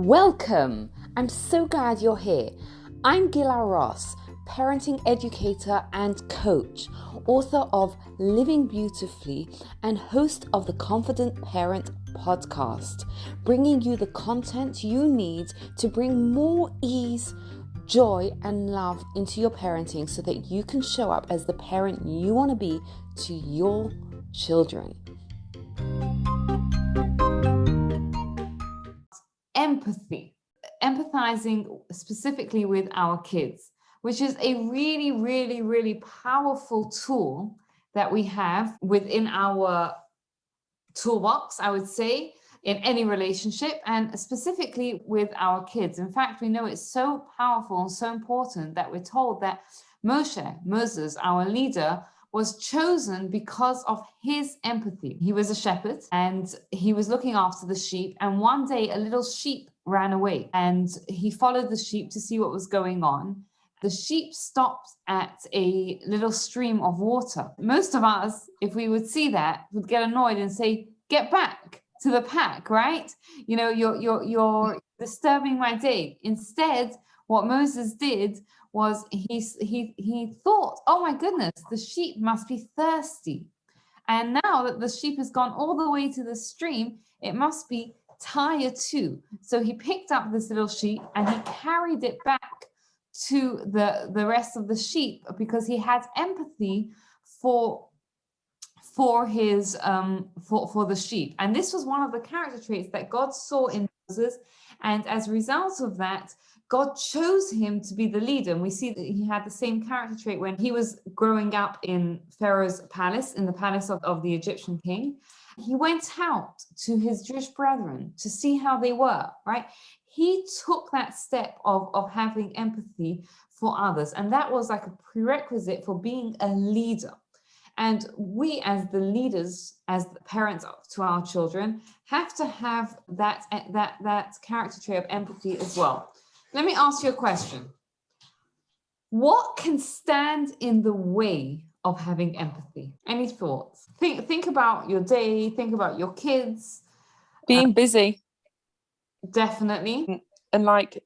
Welcome! I'm so glad you're here. I'm Gila Ross, parenting educator and coach, author of Living Beautifully and host of the Confident Parent podcast, bringing you the content you need to bring more ease, joy and love into your parenting so that you can show up as the parent you want to be to your children. Empathy, empathizing specifically with our kids, which is a really powerful tool that we have within our toolbox, I would say, in any relationship, and specifically with our kids. In fact, we know it's so powerful and so important that we're told that Moses, our leader, was chosen because of his empathy. He was a shepherd and he was looking after the sheep, and one day a little sheep ran away and he followed the sheep to see what was going on. The sheep stopped at a little stream of water. Most of us, if we would see that, would get annoyed and say, "Get back to the pack," right? You know, you're disturbing my day. Instead, what Moses did was he thought, "Oh my goodness, the sheep must be thirsty. And now that the sheep has gone all the way to the stream, it must be tired too." So he picked up this little sheep and he carried it back to the rest of the sheep because he had empathy for his for the sheep. And this was one of the character traits that God saw in Moses, and as a result of that, God chose him to be the leader. And we see that he had the same character trait when he was growing up in Pharaoh's palace, in the palace of the Egyptian king. He went out to his Jewish brethren to see how they were, right? He took that step of having empathy for others. And that was like a prerequisite for being a leader. And we, as the leaders, as the parents to our children, have to have that character trait of empathy as well. Let me ask you a question. What can stand in the way of having empathy? Any thoughts? Think about your day, think about your kids. Being busy. Definitely. And like,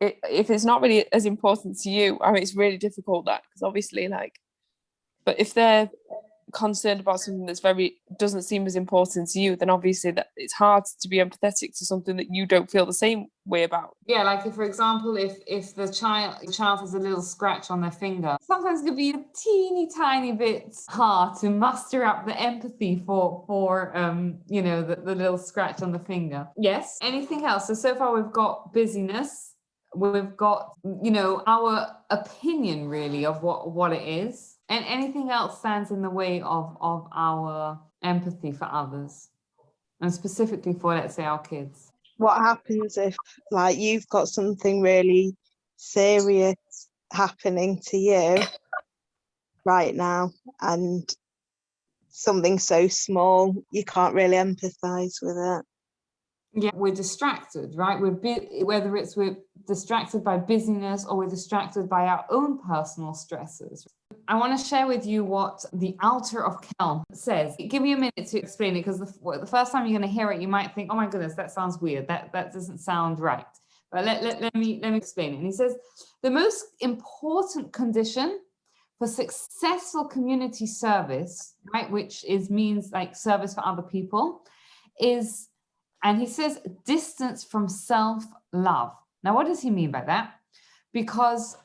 if it's not really as important to you, I mean, it's really difficult that, because obviously but if they're concerned about something that's doesn't seem as important to you, then obviously that it's hard to be empathetic to something that you don't feel the same way about. Yeah, like if, for example, if the child has a little scratch on their finger, sometimes it could be a teeny tiny bit hard to muster up the empathy for the little scratch on the finger. Yes. Anything else? So far we've got busyness, we've got our opinion really of what it is. And anything else stands in the way of our empathy for others, and specifically for, let's say, our kids. What happens if, like, you've got something really serious happening to you right now, and something so small, you can't really empathize with it? Yeah, we're distracted, right? Whether we're distracted by busyness or we're distracted by our own personal stresses. I want to share with you what the Altar of Kelm says. Give me a minute to explain it, because the first time you're going to hear it, you might think, "Oh my goodness, that sounds weird. That doesn't sound right." But let me explain it. And he says, the most important condition for successful community service, right, which means like service for other people, is, and he says, distance from self-love. Now, what does he mean by that? Because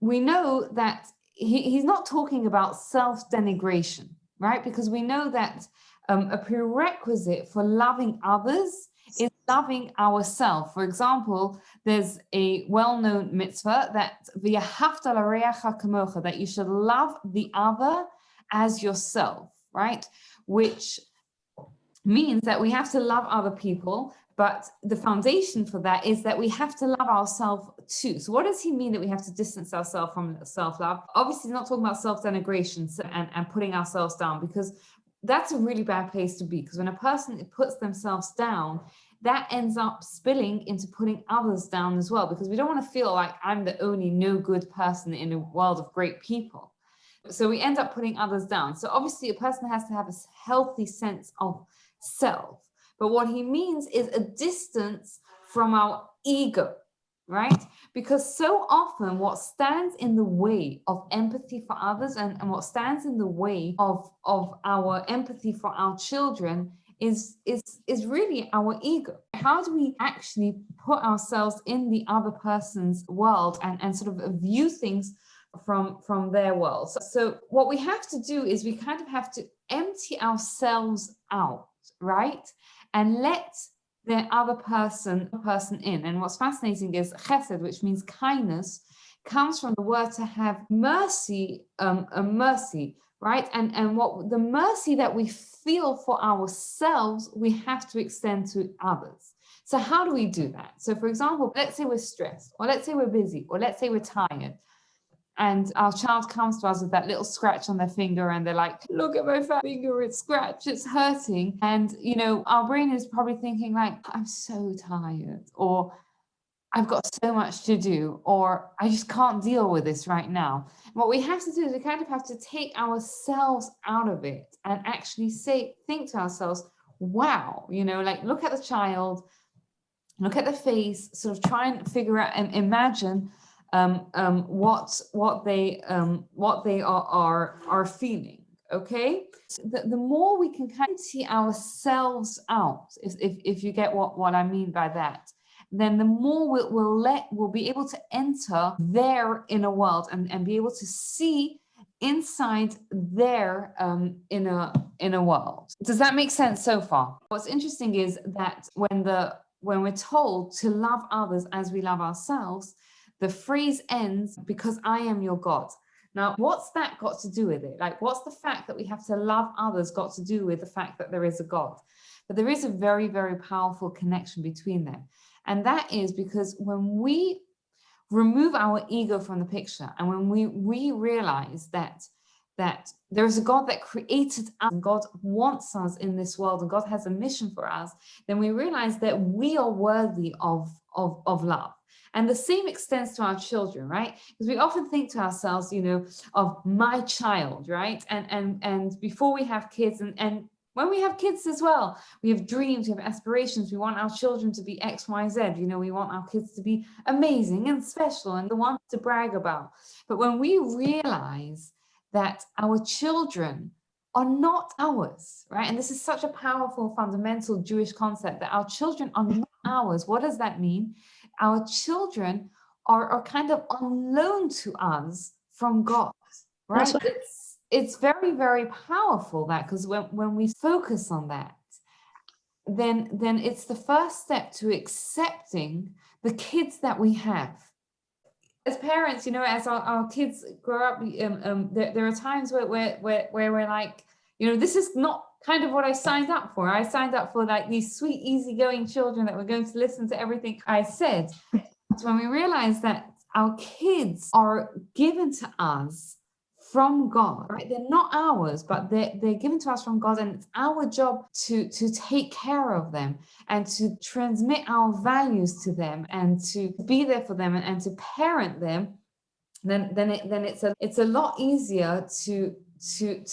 we know that he's not talking about self-denigration, right? Because we know that a prerequisite for loving others is loving ourselves. For example, there's a well-known mitzvah that that you should love the other as yourself, right? Which means that we have to love other people, but the foundation for that is that we have to love ourselves too. So what does he mean that we have to distance ourselves from self-love? Obviously, he's not talking about self-denigration and putting ourselves down, because that's a really bad place to be. Because when a person puts themselves down, that ends up spilling into putting others down as well, because we don't want to feel like I'm the only no good person in a world of great people. So we end up putting others down. So obviously, a person has to have a healthy sense of self. But what he means is a distance from our ego, right? Because so often what stands in the way of empathy for others and what stands in the way of our empathy for our children is really our ego. How do we actually put ourselves in the other person's world and sort of view things from their world? So what we have to do is we kind of have to empty ourselves out, right? And let the other person in. And what's fascinating is chesed, which means kindness, comes from the word to have mercy, mercy, right? And what the mercy that we feel for ourselves, we have to extend to others. So how do we do that? So for example, let's say we're stressed, or let's say we're busy, or let's say we're tired, and our child comes to us with that little scratch on their finger and they're like, look at my fat finger, it's scratched, it's hurting. And, you know, our brain is probably thinking like, I'm so tired, or I've got so much to do, or I just can't deal with this right now. And what we have to do is we kind of have to take ourselves out of it and actually think to ourselves, wow, you know, like look at the child, look at the face, sort of try and figure out and imagine what they are feeling. Okay, so the more we can kind of see ourselves out, if you get what I mean by that, then the more we'll be able to enter their inner world and be able to see inside their inner world. Does that make sense so far? What's interesting is that when we're told to love others as we love ourselves, the phrase ends, because I am your God. Now, what's that got to do with it? Like, what's the fact that we have to love others got to do with the fact that there is a God? But there is a very, very powerful connection between them. And that is because when we remove our ego from the picture, and when we realize that there is a God that created us, and God wants us in this world, and God has a mission for us, then we realize that we are worthy of love. And the same extends to our children, right? Because we often think to ourselves, you know, of my child, right? And before we have kids, and when we have kids as well, we have dreams, we have aspirations. We want our children to be X, Y, Z. You know, we want our kids to be amazing and special and the ones to brag about. But when we realize that our children are not ours, right? And this is such a powerful, fundamental Jewish concept, that our children are not ours. What does that mean? Our children are kind of on loan to us from God, right? It's very, very powerful, that, because when we focus on that, then it's the first step to accepting the kids that we have. As parents, you know, as our kids grow up, there are times where we're like, you know, this is not kind of what I signed up for. I signed up for like these sweet, easygoing children that were going to listen to everything I said. But when we realize that our kids are given to us from God, right? They're not ours, but they're given to us from God, and it's our job to take care of them and to transmit our values to them and to be there for them and to parent them. Then it's a lot easier to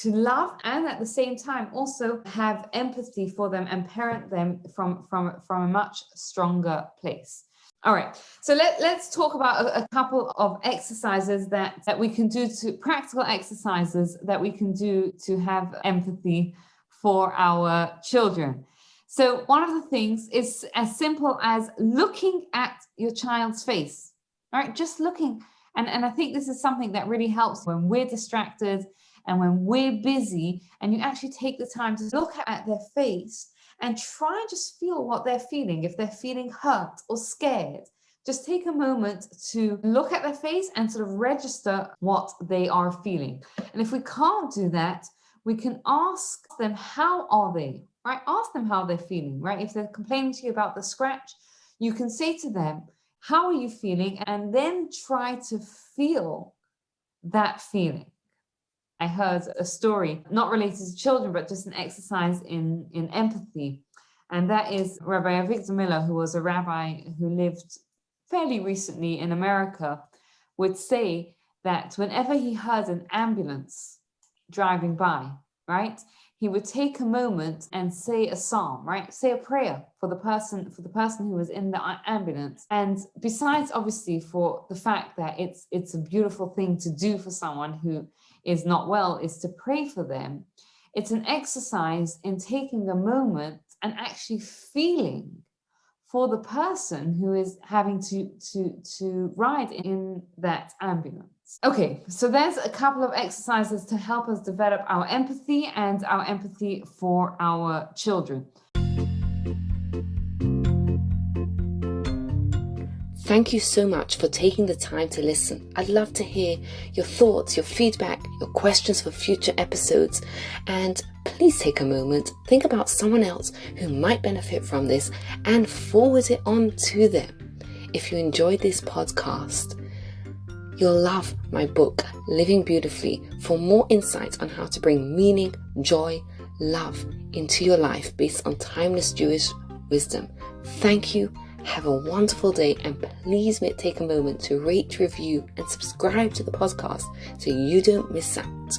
love, and at the same time also have empathy for them and parent them from a much stronger place. All right, so let's talk about a couple of exercises that we can do, practical exercises that we can do to have empathy for our children. So one of the things is as simple as looking at your child's face, right? Just looking. And I think this is something that really helps when we're distracted and when we're busy, and you actually take the time to look at their face and try and just feel what they're feeling. If they're feeling hurt or scared, just take a moment to look at their face and sort of register what they are feeling. And if we can't do that, we can ask them, how are they, right? Ask them how they're feeling, right? If they're complaining to you about the scratch, you can say to them, how are you feeling? And then try to feel that feeling. I heard a story, not related to children, but just an exercise in empathy. And that is Rabbi Victor Miller, who was a rabbi who lived fairly recently in America, would say that whenever he heard an ambulance driving by, right, he would take a moment and say a psalm, right? Say a prayer for the person who was in the ambulance. And besides, obviously, for the fact that it's a beautiful thing to do for someone who is not well, is to pray for them. It's an exercise in taking a moment and actually feeling for the person who is having to ride in that ambulance. Okay, so there's a couple of exercises to help us develop our empathy and our empathy for our children. Thank you so much for taking the time to listen. I'd love to hear your thoughts, your feedback, your questions for future episodes. And please take a moment, think about someone else who might benefit from this and forward it on to them. If you enjoyed this podcast, you'll love my book, Living Beautifully, for more insights on how to bring meaning, joy, love into your life based on timeless Jewish wisdom. Thank you. Have a wonderful day, and please take a moment to rate, review, and subscribe to the podcast so you don't miss out.